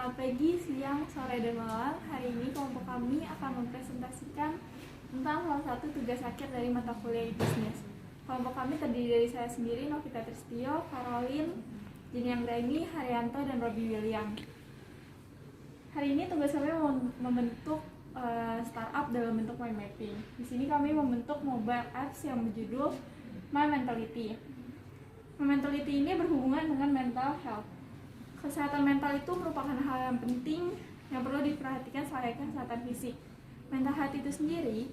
Selamat pagi, siang, sore, dan malam. Hari ini kelompok kami akan mempresentasikan tentang salah satu tugas akhir dari mata kuliah bisnis. Kelompok kami terdiri dari saya sendiri, Novita Tristio, Caroline, Jenny Anggraini, Haryanto, dan Robi William. Hari ini tugas kami membentuk startup dalam bentuk mind mapping. Di sini kami membentuk mobile apps yang berjudul My Mentality. My Mentality ini berhubungan dengan mental health. Kesehatan mental itu merupakan hal yang penting yang perlu diperhatikan selayaknya kesehatan fisik. Mental health itu sendiri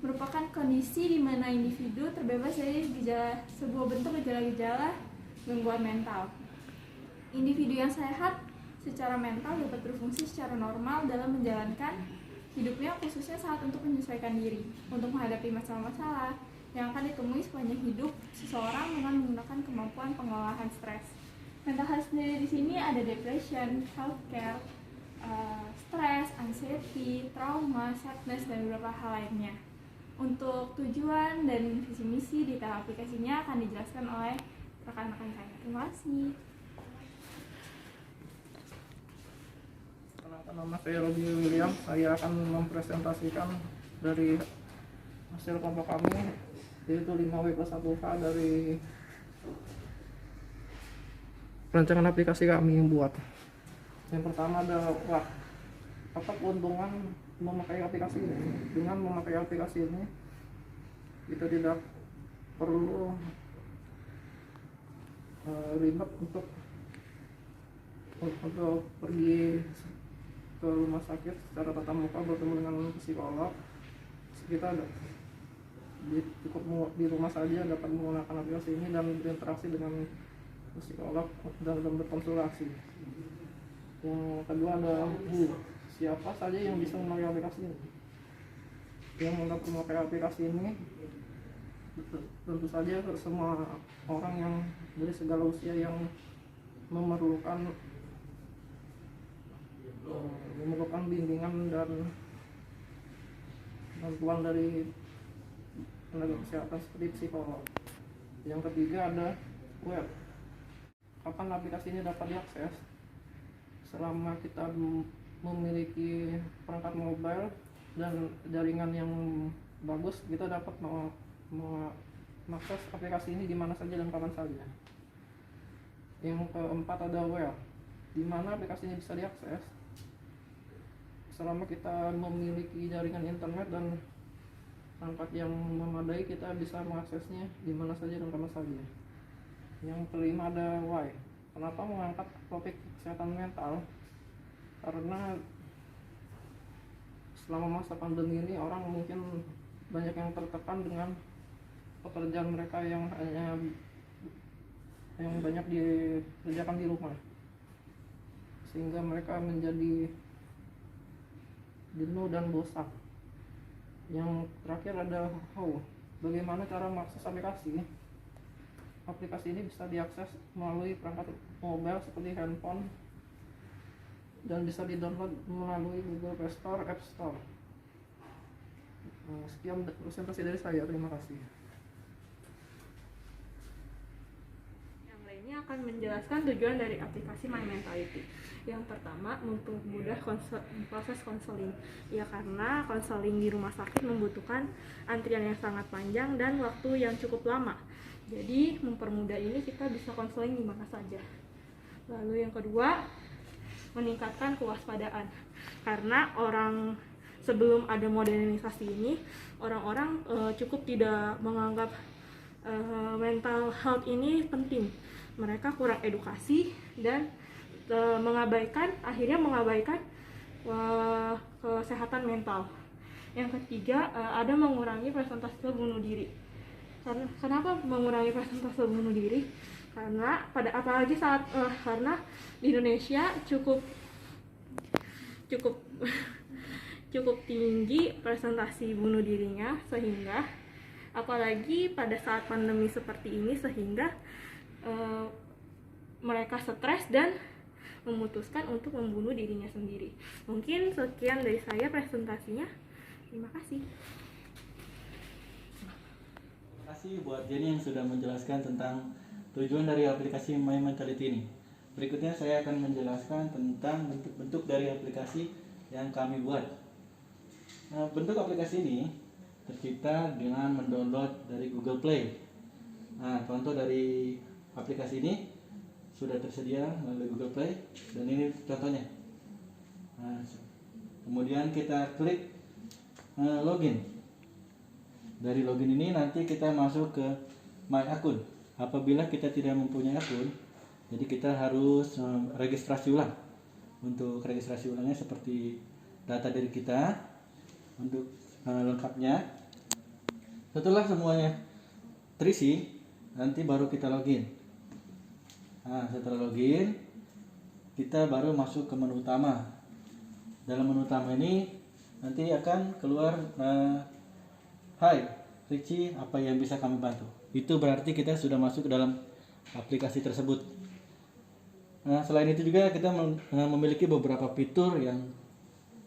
merupakan kondisi di mana individu terbebas dari sebuah bentuk gejala-gejala gangguan mental. Individu yang sehat secara mental dapat berfungsi secara normal dalam menjalankan hidupnya, khususnya saat untuk menyesuaikan diri untuk menghadapi masalah-masalah yang akan ditemui sepanjang hidup seseorang dengan menggunakan kemampuan pengolahan stres. Mental health sendiri di sini ada depression, healthcare, stres, anxiety, trauma, sadness, dan beberapa hal lainnya. Untuk tujuan dan visi misi detail aplikasinya akan dijelaskan oleh rekan-rekan saya. Terima kasih. Nama saya Robi William. Saya akan mempresentasikan dari hasil kelompok kami, yaitu 5W+1H dari rancangan aplikasi kami yang buat. Yang pertama adalah apa keuntungan memakai aplikasi ini. Dengan memakai aplikasi ini kita tidak perlu ribet untuk pergi ke rumah sakit secara tatap muka bertemu dengan psikolog. Kita cukup di rumah saja dapat menggunakan aplikasi ini dan berinteraksi dengan psikolog dan berkonsultasi. Yang kedua adalah siapa saja yang bisa memakai aplikasi ini. Yang memakai aplikasi ini tentu saja semua orang yang dari segala usia yang memerlukan bimbingan dan bantuan dari tenaga kesehatan seperti psikolog. Yang ketiga ada web. Kapan aplikasi ini dapat diakses? Selama kita memiliki perangkat mobile dan jaringan yang bagus, kita dapat mengakses aplikasi ini di mana saja dan kapan saja. Yang keempat ada web. Di mana aplikasi ini bisa diakses? Selama kita memiliki jaringan internet dan perangkat yang memadai, kita bisa mengaksesnya di mana saja dan kapan saja. Yang kelima ada why. Kenapa mengangkat topik kesehatan mental? Karena selama masa pandemi ini orang mungkin banyak yang tertekan dengan pekerjaan mereka yang banyak dikerjakan di rumah, sehingga mereka menjadi jenuh dan bosan. Yang terakhir ada how. Bagaimana cara mengakses aplikasi? Aplikasi ini bisa diakses melalui perangkat mobile seperti handphone dan bisa di-download melalui Google Play Store, App Store. Sekian presentasi dari saya. Terima kasih. Yang lainnya akan menjelaskan tujuan dari aplikasi My Mentality. Yang pertama, mempermudah proses konseling. Ya, karena konseling di rumah sakit membutuhkan antrian yang sangat panjang dan waktu yang cukup lama. Jadi mempermudah ini kita bisa konseling di mana saja. Lalu yang kedua, meningkatkan kewaspadaan. Karena orang sebelum ada modernisasi ini, orang-orang cukup tidak menganggap mental health ini penting. Mereka kurang edukasi dan akhirnya mengabaikan kesehatan mental. Yang ketiga, ada mengurangi persentase bunuh diri. Kenapa mengurangi persentase bunuh diri? Karena karena di Indonesia cukup tinggi presentasi bunuh dirinya, sehingga apalagi pada saat pandemi seperti ini, sehingga mereka stres dan memutuskan untuk membunuh dirinya sendiri. Mungkin sekian dari saya presentasinya. Terima kasih. Terima kasih buat Jenny yang sudah menjelaskan tentang tujuan dari aplikasi My Mentality ini. berikutnya saya akan menjelaskan tentang bentuk-bentuk dari aplikasi yang kami buat. Nah, bentuk aplikasi ini tercipta dengan mendownload dari Google Play. Nah, contoh dari aplikasi ini sudah tersedia melalui Google Play dan ini contohnya. Nah, kemudian kita klik login. Dari login ini nanti kita masuk ke My Akun. Apabila kita tidak mempunyai akun, jadi kita harus registrasi ulang. Untuk registrasi ulangnya seperti data dari kita untuk lengkapnya. Setelah semuanya terisi, nanti baru kita login. Nah, setelah login, kita baru masuk ke menu utama. Dalam menu utama ini nanti akan keluar Hai Richie, apa yang bisa kami bantu? Itu berarti kita sudah masuk ke dalam aplikasi tersebut. Nah, selain itu juga kita memiliki beberapa fitur. Yang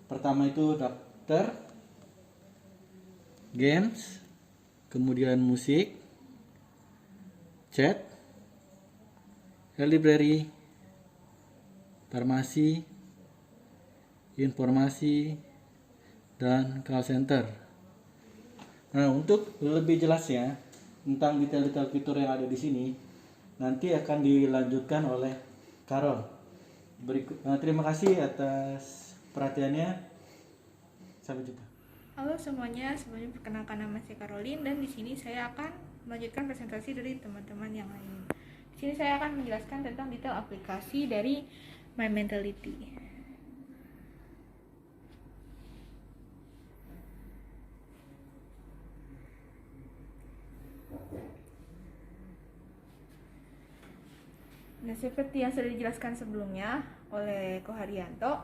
pertama itu daftar, games, kemudian musik, chat, library, farmasi, informasi, dan call center. Nah, untuk lebih jelasnya tentang detail-detail fitur yang ada di sini nanti akan dilanjutkan oleh Carol. Terima kasih atas perhatiannya. Sampai jumpa. Halo semuanya, sebelumnya perkenalkan nama saya Caroline dan di sini saya akan melanjutkan presentasi dari teman-teman yang lain. Di sini saya akan menjelaskan tentang detail aplikasi dari My Mentality. Nah, seperti yang sudah dijelaskan sebelumnya oleh Ko Haryanto,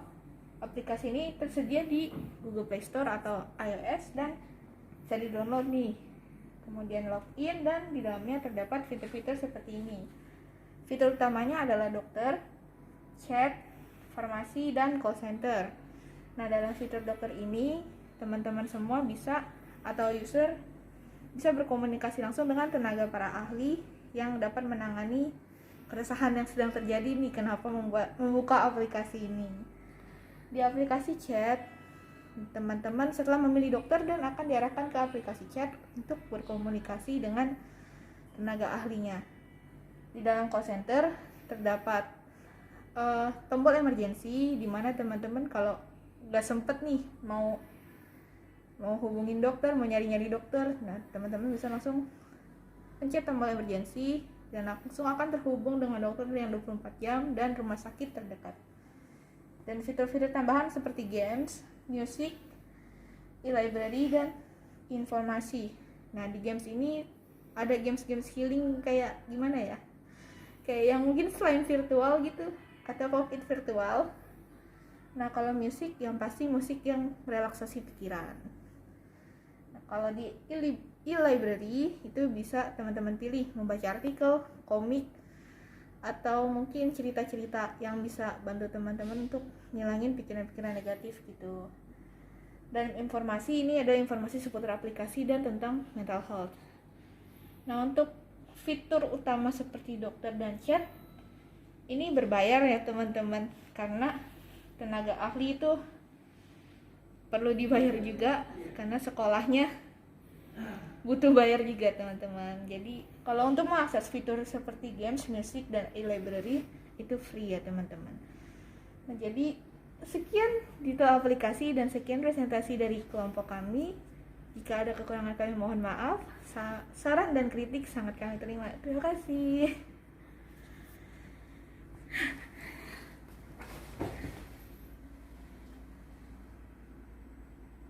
aplikasi ini tersedia di Google Play Store atau iOS dan bisa di-download nih. Kemudian login dan di dalamnya terdapat fitur-fitur seperti ini. Fitur utamanya adalah dokter, chat, farmasi, dan call center. Nah, dalam fitur dokter ini, teman-teman semua bisa atau user bisa berkomunikasi langsung dengan tenaga para ahli yang dapat menangani keresahan yang sedang terjadi nih, kenapa membuka aplikasi ini. Di aplikasi chat, teman-teman setelah memilih dokter dan akan diarahkan ke aplikasi chat untuk berkomunikasi dengan tenaga ahlinya. Di dalam call center terdapat tombol emergency, di mana teman-teman kalau nggak sempet nih mau hubungin dokter, mau nyari-nyari dokter, nah teman-teman bisa langsung pencet tombol emergency dan langsung akan terhubung dengan dokter yang 24 jam dan rumah sakit terdekat. Dan fitur-fitur tambahan seperti games, music, e-library, dan informasi. Nah, di games ini ada games-games healing kayak gimana ya? Kayak yang mungkin selain virtual gitu, atau cockpit virtual. Nah, kalau musik yang pasti musik yang relaksasi pikiran. Nah, kalau di e-library itu bisa teman-teman pilih membaca artikel, komik, atau mungkin cerita-cerita yang bisa bantu teman-teman untuk ngilangin pikiran-pikiran negatif gitu. Dan informasi ini ada informasi seputar aplikasi dan tentang mental health. Nah, untuk fitur utama seperti dokter dan chat ini berbayar ya teman-teman, karena tenaga ahli itu perlu dibayar juga karena sekolahnya butuh bayar juga teman-teman. Jadi kalau untuk mengakses fitur seperti games, music, dan e-library itu free ya teman-teman. Nah, jadi sekian detail aplikasi dan sekian presentasi dari kelompok kami. Jika ada kekurangan kami mohon maaf. Saran dan kritik sangat kami terima. Terima kasih.